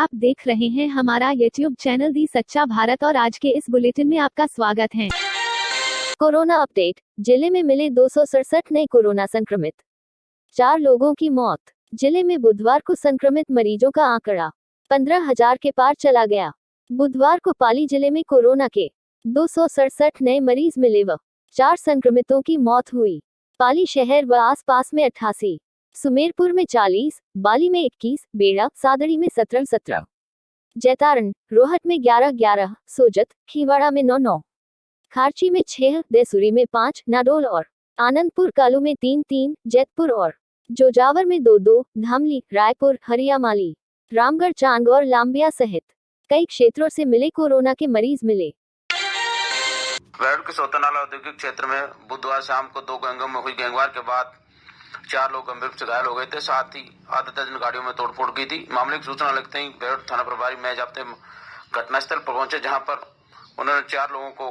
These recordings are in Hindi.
आप देख रहे हैं हमारा YouTube चैनल दी सच्चा भारत और आज के इस बुलेटिन में आपका स्वागत है। Corona update. जिले में मिले 267 नए कोरोना संक्रमित, 4 लोगों की मौत। जिले में बुधवार को संक्रमित मरीजों का आंकड़ा 15,000 के पार चला गया। बुधवार को पाली जिले में कोरोना के 267 नए मरीज मिले व 4 संक्रमितों की मौत हुई। पाली शहर व आसपास में 88, सुमेरपुर में 40, बाली में 21, बेड़ा सादड़ी में 17, जैतारण रोहट में 11, सोजत खीवाड़ा में 9, खारची में 6, देसुरी में 5, नाडोल और आनंदपुर कालू में 3, जैतपुर और जोजावर में 2, धामली रायपुर हरियामाली रामगढ़ चांग और लांबिया सहित कई क्षेत्रों से मिले कोरोना के मरीज मिले। बेड़ के सोतनाला औद्योगिक क्षेत्र में बुधवार शाम को 2 गैंगों में हुई गैंगवार के बाद 4 लोग गंभीर रूप से घायल हो गए थे। साथ ही आधा दर्जन गाड़ियों में तोड़फोड़ की थी। मामले की सूचना लगते ही बेड़ थाना प्रभारी मैं जाप्ते घटनास्थल पर पहुंचे, जहां पर उन्होंने 4 लोगों को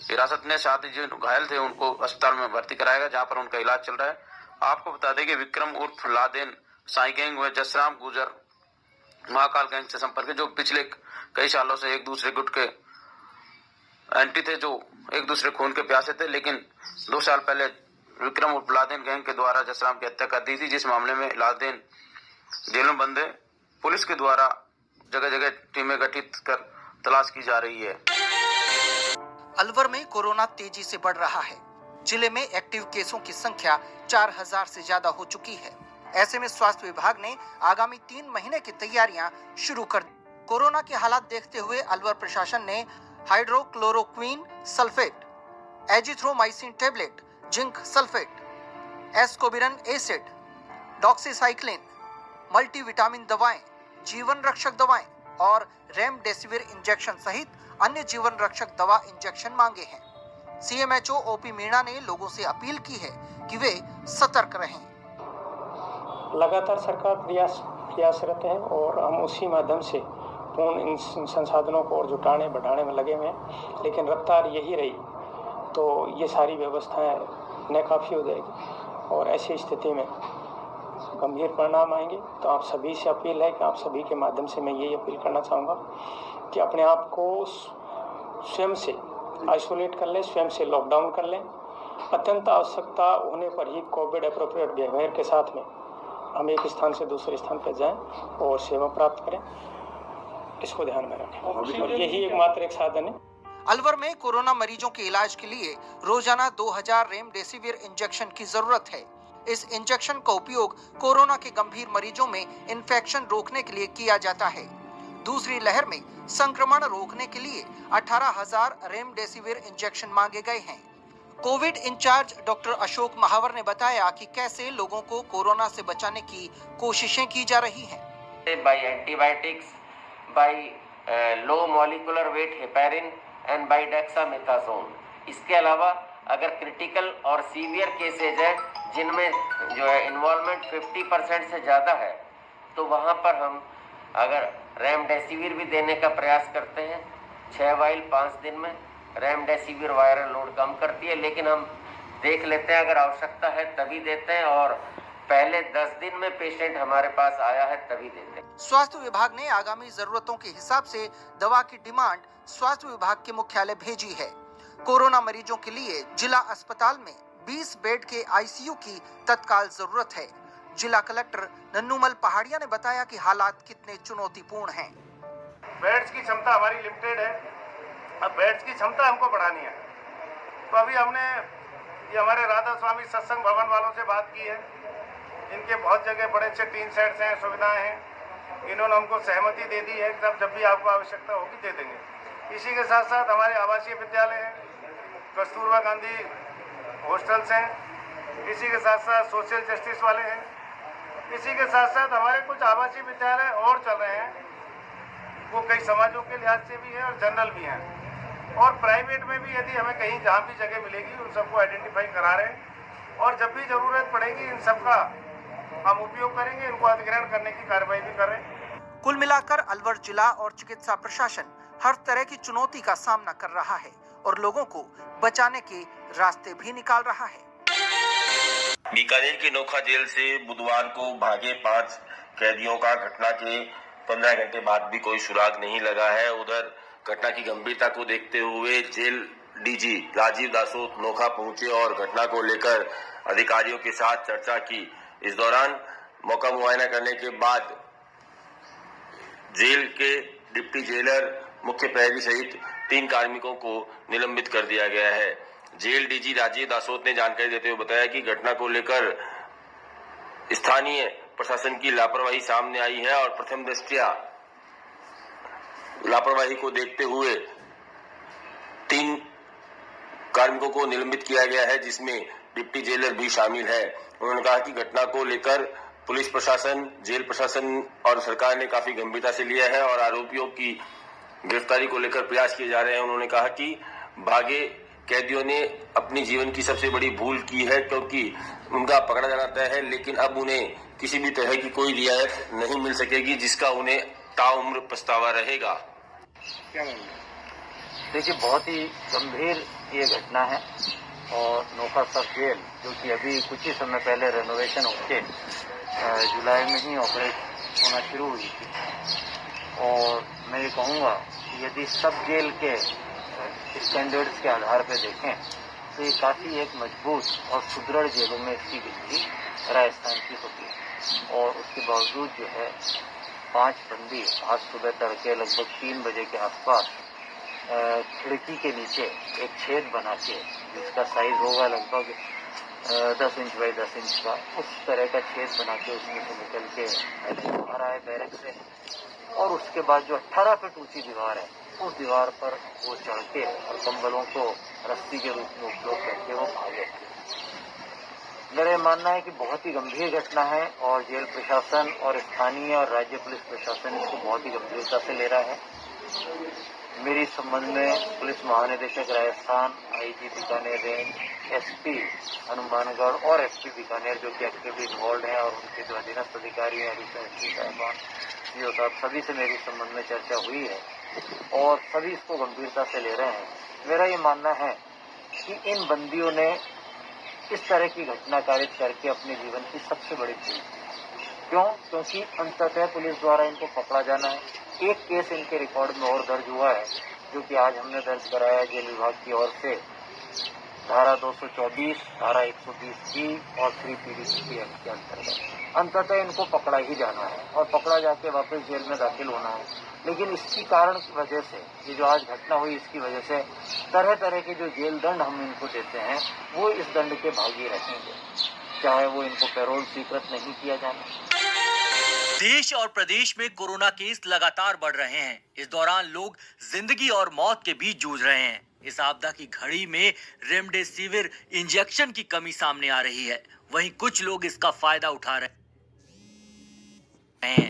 हिरासत में, साथ ही जो घायल थे उनको अस्पताल में भर्ती कराया गया, जहां पर उनका इलाज चल रहा है। आपको बता दें कि विक्रम उर्फ लादेन साई गैंग व जसराम गुजर महाकाल गैंग से संपर्क है, जो पिछले कई सालों से एक दूसरे गुट के एंटी थे, जो एक दूसरे खून के प्यासे थे। लेकिन 2 साल पहले विक्रम उर्फ लादेन गैंग के द्वारा जसराम की हत्या कर दी थी, जिस मामले में लादेन जेल में बंद है। पुलिस के द्वारा जगह जगह टीमें गठित कर तलाश की जा रही है। अलवर में कोरोना तेजी से बढ़ रहा है। जिले में एक्टिव केसों की संख्या 4000 से ज्यादा हो चुकी है। ऐसे में स्वास्थ्य विभाग ने आगामी 3 महीने की तैयारियां शुरू कर दी। कोरोना के हालात देखते हुए अलवर प्रशासन ने hydroxychloroquine sulphate, azithromycin tablet, zinc sulphate, एस्कोबिरन एसिड, डॉक्सीसाइक्लिन, मल्टीविटामिन दवाएं, जीवन रक्षक दवाएं और रेमडेसिविर इंजेक्शन सहित अन्य जीवन रक्षक दवा इंजेक्शन मांगे हैं। सीएमएचओ ओपी मीणा ने लोगों से अपील की है कि वे सतर्क रहें। लगातार सरकार प्रयासरत है और हम उसी माध्यम से पूर्ण इन संसाधनों को और जुटाने बढ़ाने में लगे हुए हैं, लेकिन रफ्तार यही रही तो ये सारी व्यवस्थाएं नाकाफी हो जाएगी और ऐसी स्थिति में गंभीर परिणाम आएंगे। तो आप सभी से अपील है कि आप सभी के माध्यम से मैं यही अपील करना चाहूँगा कि अपने आप को स्वयं से आइसोलेट कर लें, स्वयं से लॉकडाउन कर लें। अत्यंत आवश्यकता होने पर ही कोविड एप्रोप्रिएट बिहेवियर के साथ में हम एक स्थान से दूसरे स्थान पर जाएं और सेवा प्राप्त करें, इसको ध्यान में रखें और यही एकमात्र एक साधन है। अलवर में कोरोना मरीजों के इलाज के लिए रोजाना 2000 रेमडेसिविर इंजेक्शन की जरूरत है। इस इंजेक्शन का उपयोग कोरोना के गंभीर मरीजों में इन्फेक्शन रोकने के लिए किया जाता है। दूसरी लहर में संक्रमण रोकने के लिए 18,000 रेमडेसिविर इंजेक्शन मांगे गए हैं। कोविड इंचार्ज डॉक्टर अशोक महावर ने बताया कि कैसे लोगों को कोरोना से बचाने की कोशिशें की जा रही हैं। By antibiotics, by low molecular weight heparin and by dexamethasone. इसके अलावा अगर क्रिटिकल और सीवियर केसेज है जिनमें जो है इन्वॉल्वमेंट 50% से ज़्यादा है, तो वहाँ पर हम अगर रेमडेसिविर भी देने का प्रयास करते हैं। 6 वाइल 5 दिन में रेमडेसिविर वायरल लोड कम करती है, लेकिन हम देख लेते हैं अगर आवश्यकता है तभी देते हैं और पहले 10 दिन में पेशेंट हमारे पास आया है तभी देते हैं। स्वास्थ्य विभाग ने आगामी जरूरतों के हिसाब से दवा की डिमांड स्वास्थ्य विभाग के मुख्यालय भेजी है। कोरोना मरीजों के लिए जिला अस्पताल में 20 बेड के आईसीयू की तत्काल जरूरत है। जिला कलेक्टर नन्नूमल पहाड़िया ने बताया कि हालात कितने चुनौतीपूर्ण हैं। बेड्स की क्षमता हमारी लिमिटेड है, अब बेड्स की क्षमता हमको बढ़ानी है। तो अभी हमने ये हमारे राधा स्वामी सत्संग भवन वालों से बात की है। इनके बहुत जगह बड़े अच्छे 3 सेट्स हैं, सुविधाएं हैं। इन्होंने हमको सहमति दे दी है कि जब भी आपको आवश्यकता होगी दे देंगे। इसी के साथ साथ हमारे आवासीय विद्यालय हैं, कस्तूरबा गांधी हॉस्टल्स हैं, इसी के साथ साथ सोशल जस्टिस वाले हैं, इसी के साथ साथ हमारे कुछ आवासीय विद्यालय और चल रहे हैं, वो कई समाजों के लिहाज से भी है और जनरल भी हैं। और प्राइवेट में भी यदि हमें कहीं जहाँ भी जगह मिलेगी उन सबको आइडेंटिफाई करा रहे हैं और जब भी ज़रूरत पड़ेगी इन सबका हम उपयोग करेंगे, इनको अधिग्रहण करने की कार्रवाई भी करें। कुल मिलाकर अलवर जिला और चिकित्सा प्रशासन हर तरह की चुनौती का सामना कर रहा है और लोगों को बचाने के रास्ते भी निकाल रहा है। बीकानेर की नोखा जेल से बुधवार को भागे 5 कैदियों का घटना के 15 घंटे बाद भी कोई सुराग नहीं लगा है। उधर घटना की गंभीरता को देखते हुए जेल डीजी राजीव दासोत नोखा पहुंचे और घटना को लेकर अधिकारियों के साथ चर्चा की। इस दौरान मौका मुआयना करने के बाद जेल के डिप्टी जेलर, मुख्य प्रहरी सहित 3 कार्मिकों को निलंबित कर दिया गया है। जेल डीजी राजीव दासोत ने जानकारी देते हुए बताया कि घटना को लेकर स्थानीय प्रशासन की लापरवाही सामने आई है और प्रथम दृष्टया लापरवाही को देखते हुए 3 कार्मिकों को निलंबित किया गया है, जिसमें डिप्टी जेलर भी शामिल है। उन्होंने कहा कि घटना को लेकर पुलिस प्रशासन, जेल प्रशासन और सरकार ने काफी गंभीरता से लिया है और आरोपियों की गिरफ्तारी को लेकर प्रयास किए जा रहे हैं। उन्होंने कहा कि भागे कैदियों ने अपनी जीवन की सबसे बड़ी भूल की है, क्योंकि उनका पकड़ा जाना तय है, लेकिन अब उन्हें किसी भी तरह की कोई रियायत नहीं मिल सकेगी, जिसका उन्हें ताउम्र पछतावा रहेगा। क्या मामला? देखिए, बहुत ही गंभीर ये घटना है और नोखा सब जेल, जो कि अभी कुछ ही समय पहले रेनोवेशन होके जुलाई में ही ऑपरेट होना शुरू हुई थी, और मैं ये कहूँगा कि यदि सब जेल के स्टैंडर्ड्स के आधार पर देखें तो ये काफ़ी एक मजबूत और सुदृढ़ जेलों में इसकी गिनती राजस्थान की होती है। और उसके बावजूद जो है 5 बंदी आज सुबह तड़के लगभग 3 बजे के आसपास खिड़की के नीचे एक छेद बना के, जिसका साइज होगा लगभग 10 इंच बाई 10 इंच का, उस तरह का छेद बना के उसमें से निकल के बाहर आए बैरक से, और उसके बाद जो 18 फीट ऊंची दीवार है उस दीवार पर वो चढ़ के और कंबलों को रस्सी के रूप में उपयोग करके वो भागे। मेरा मानना है कि बहुत ही गंभीर घटना है और जेल प्रशासन और स्थानीय और राज्य पुलिस प्रशासन इसको बहुत ही गंभीरता से ले रहा है। मेरी संबंध में पुलिस महानिदेशक Rajasthan, IG Bikaner range, SP Hanumangarh और एसपी बीकानेर, जो कि एक्टिवली इन्वॉल्व हैं, और उनके जो अधीनस्थ अधिकारी हैं, एडिशनल एसपी साहबान, सीओ साहब, सभी से मेरी संबंध में चर्चा हुई है और सभी इसको गंभीरता से ले रहे हैं। मेरा ये मानना है कि इन बंदियों ने इस तरह की घटना कारित करके अपने जीवन की सबसे बड़ी भूल की। क्यों? क्योंकि अंततः पुलिस द्वारा इनको पकड़ा जाना है। एक केस इनके रिकॉर्ड में और दर्ज हुआ है, जो कि आज हमने दर्ज कराया जेल विभाग की ओर से, धारा 224, धारा 120 की और 3 PDCP एक्ट के अंतर्गत। अंततः इनको पकड़ा ही जाना है और पकड़ा जाके वापस जेल में दाखिल होना है। लेकिन इसकी कारण की वजह से, ये जो आज घटना हुई, इसकी वजह से तरह तरह के जो जेल दंड हम इनको देते हैं वो इस दंड के भागी रहेंगे, चाहे वो इनको पैरोल स्वीकृत नहीं किया जाना। देश और प्रदेश में कोरोना केस लगातार बढ़ रहे हैं। इस दौरान लोग जिंदगी और मौत के बीच जूझ रहे हैं। इस आपदा की घड़ी में रेमडेसिविर इंजेक्शन की कमी सामने आ रही है, वहीं कुछ लोग इसका फायदा उठा रहे हैं।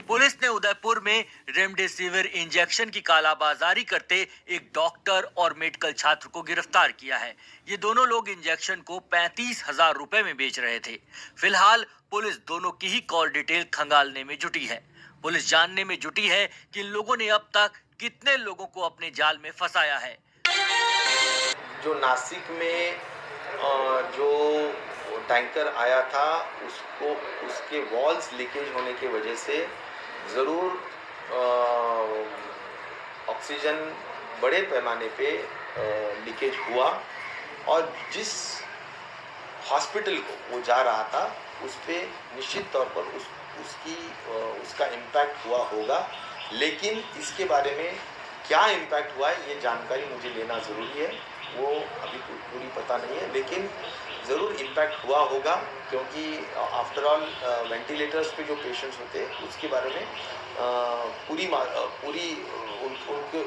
पुलिस ने उदयपुर में रेमडेसिविर इंजेक्शन की कालाबाजारी करते एक डॉक्टर और मेडिकल छात्र को गिरफ्तार किया है। ये दोनों लोग इंजेक्शन को 35,000 रुपए में बेच रहे थे। फिलहाल पुलिस दोनों की ही कॉल डिटेल खंगालने में जुटी है। पुलिस जानने में जुटी है कि इन लोगों ने अब तक कितने लोगों को अपने जाल में फंसाया है। जो नासिक में जो टैंकर आया था, उसको उसके वॉल्स लीकेज होने की वजह से ज़रूर ऑक्सीजन बड़े पैमाने पे लीकेज हुआ, और जिस हॉस्पिटल को वो जा रहा था उस पर निश्चित तौर पर उसका इम्पैक्ट हुआ होगा। लेकिन इसके बारे में क्या इम्पैक्ट हुआ है ये जानकारी मुझे लेना ज़रूरी है, वो अभी पूरी पता नहीं है, लेकिन ज़रूर इम्पैक्ट हुआ होगा, क्योंकि आफ्टर ऑल वेंटिलेटर्स पे जो पेशेंट्स होते हैं उसके बारे में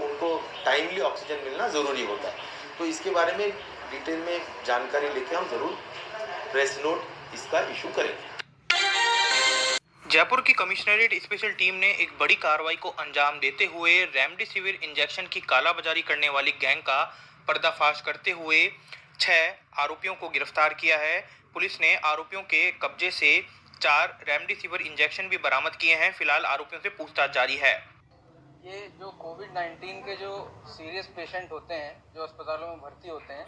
उनको टाइमली ऑक्सीजन मिलना ज़रूरी होता है। तो इसके बारे में डिटेल में जानकारी लेके हम ज़रूर प्रेस नोट इसका इशू करेंगे। जयपुर की कमिश्नरेट स्पेशल टीम ने एक बड़ी कार्रवाई को अंजाम देते हुए रेमडेसिविर इंजेक्शन की कालाबाजारी करने वाली गैंग का पर्दाफाश करते हुए 6 आरोपियों को गिरफ्तार किया है। पुलिस ने आरोपियों के कब्जे से 4 रेमडेसिविर इंजेक्शन भी बरामद किए हैं। फिलहाल आरोपियों से पूछताछ जारी है। ये जो कोविड-19 के जो सीरियस पेशेंट होते हैं, जो अस्पतालों में भर्ती होते हैं,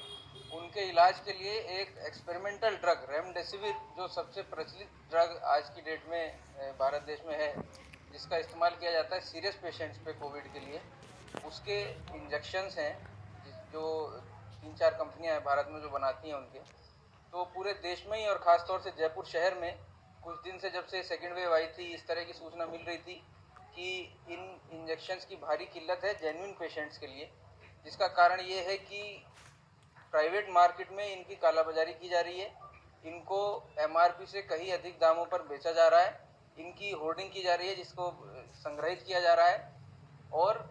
उनके इलाज के लिए एक एक्सपेरिमेंटल ड्रग रेमडेसिविर, जो सबसे प्रचलित ड्रग आज की डेट में भारत देश में है, जिसका इस्तेमाल किया जाता है सीरियस पेशेंट्स पे कोविड के लिए, उसके इंजेक्शन्स हैं जो 3-4 कंपनियां हैं भारत में जो बनाती हैं उनके, तो पूरे देश में ही और ख़ास तौर से जयपुर शहर में कुछ दिन से जब से सेकेंड वेव आई थी, इस तरह की सूचना मिल रही थी कि इन इंजेक्शन्स की भारी किल्लत है जेन्युइन पेशेंट्स के लिए, जिसका कारण ये है कि प्राइवेट मार्केट में इनकी कालाबाजारी की जा रही है, इनको MRP से कहीं अधिक दामों पर बेचा जा रहा है, इनकी होर्डिंग की जा रही है जिसको संग्रहित किया जा रहा है और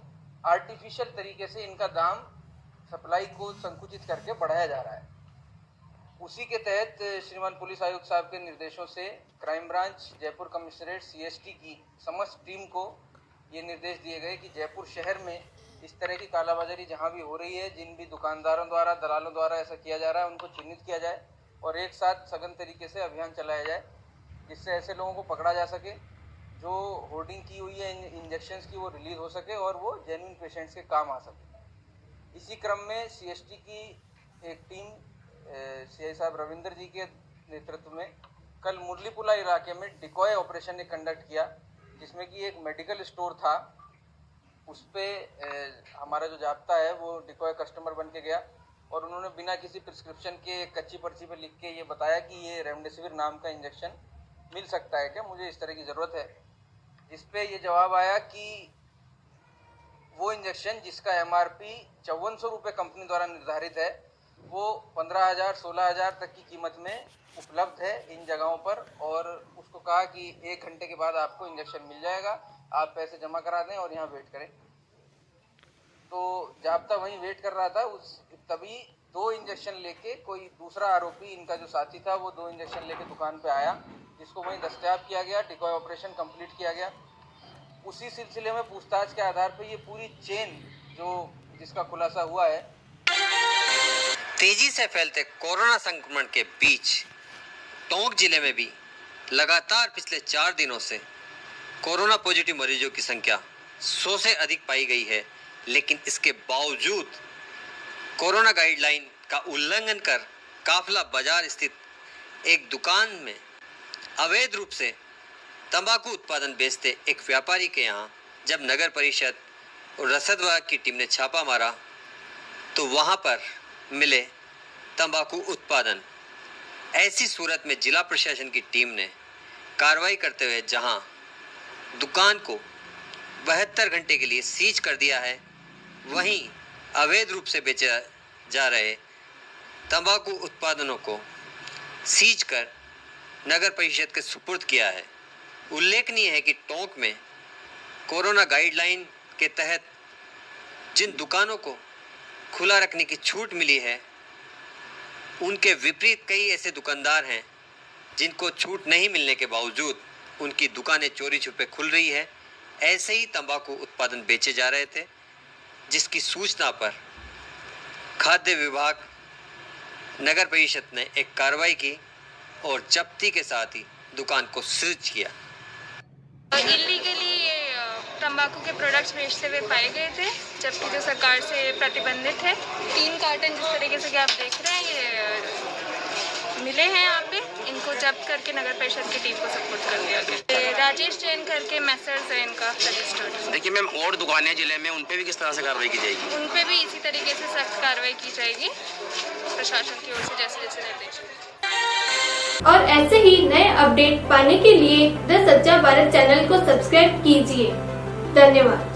आर्टिफिशियल तरीके से इनका दाम सप्लाई को संकुचित करके बढ़ाया जा रहा है। उसी के तहत श्रीमान पुलिस आयुक्त साहब के निर्देशों से crime branch Jaipur commissionerate CST की समस्त टीम को ये निर्देश दिए गए कि जयपुर शहर में इस तरह की कालाबाजारी जहाँ भी हो रही है, जिन भी दुकानदारों द्वारा, दलालों द्वारा ऐसा किया जा रहा है, उनको चिन्हित किया जाए और एक साथ सघन तरीके से अभियान चलाया जाए, जिससे ऐसे लोगों को पकड़ा जा सके, जो होर्डिंग की हुई है इंजेक्शन्स की वो रिलीज हो सके और वो जेन्युइन पेशेंट्स के काम आ सके। इसी क्रम में CST की एक टीम CI साहब रविंदर जी के नेतृत्व में कल मुरलीपुला इलाके में डिकॉय ऑपरेशन ने कंडक्ट किया, जिसमें कि एक मेडिकल स्टोर था, उस पर हमारा जो जाब्ता है वो डिकॉय कस्टमर बन के गया और उन्होंने बिना किसी प्रिस्क्रिप्शन के कच्ची पर्ची पे लिख के ये बताया कि ये रेमडेसिविर नाम का इंजेक्शन मिल सकता है क्या, मुझे इस तरह की ज़रूरत है। इस पे ये जवाब आया कि वो इंजेक्शन जिसका MRP 5400 रुपये कंपनी द्वारा निर्धारित है, वो 15,000-16,000 तक की कीमत में उपलब्ध है इन जगहों पर और उसको कहा कि 1 घंटे के बाद आपको इंजेक्शन मिल जाएगा, आप पैसे जमा करा दें और यहाँ वेट करें। तो जाब्ता वहीं वेट कर रहा था, तभी 2 इंजेक्शन लेके कोई दूसरा आरोपी, इनका जो साथी था, वो 2 इंजेक्शन लेके दुकान पे आया, जिसको वहीं दस्तयाब किया गया, डिकॉय ऑपरेशन कंप्लीट किया गया। उसी सिलसिले में पूछताछ के आधार पर ये पूरी चेन जिसका खुलासा हुआ है। तेजी से फैलते कोरोना संक्रमण के बीच टोंक जिले में भी लगातार पिछले 4 दिनों से कोरोना पॉजिटिव मरीजों की संख्या 100 से अधिक पाई गई है, लेकिन इसके बावजूद कोरोना गाइडलाइन का उल्लंघन कर काफला बाजार स्थित एक दुकान में अवैध रूप से तंबाकू उत्पादन बेचते एक व्यापारी के यहाँ जब नगर परिषद और रसद विभाग की टीम ने छापा मारा तो वहाँ पर मिले तंबाकू उत्पादन। ऐसी सूरत में जिला प्रशासन की टीम ने कार्रवाई करते हुए जहां दुकान को 72 घंटे के लिए सीज कर दिया है, वहीं अवैध रूप से बेचे जा रहे तंबाकू उत्पादनों को सीज कर नगर परिषद के सुपुर्द किया है। उल्लेखनीय है कि टोंक में कोरोना गाइडलाइन के तहत जिन दुकानों को खुला रखने की छूट मिली है, उनके विपरीत कई ऐसे दुकानदार हैं जिनको छूट नहीं मिलने के बावजूद उनकी दुकानें चोरी छुपे खुल रही है। ऐसे ही तंबाकू उत्पादन बेचे जा रहे थे, जिसकी सूचना पर खाद्य विभाग, नगर परिषद ने एक कार्रवाई की और जब्ती के साथ ही दुकान को सीज किया। इल्लीगली तंबाकू के प्रोडक्ट्स बेचते हुए पाए गए थे, जबकि जो सरकार से प्रतिबंधित है। 3 कार्टन जिस तरीके से कि आप देख रहे हैं ये मिले हैं यहाँ पे, इनको जब्त करके नगर परिषद की टीम को सपोर्ट कर दिया गया। राजेश जैन करके मैसर्स है इनका रजिस्टर्ड। देखिए मैम, और दुकानें जिले में उन पे भी किस तरह से कार्रवाई की जाएगी? उन पे भी इसी तरीके से सख्त कार्रवाई की जाएगी प्रशासन की ओर से, जैसे जैसे निर्देश। और ऐसे ही नए अपडेट पाने के लिए द सच्चा भारत चैनल को सब्सक्राइब कीजिए। धन्यवाद।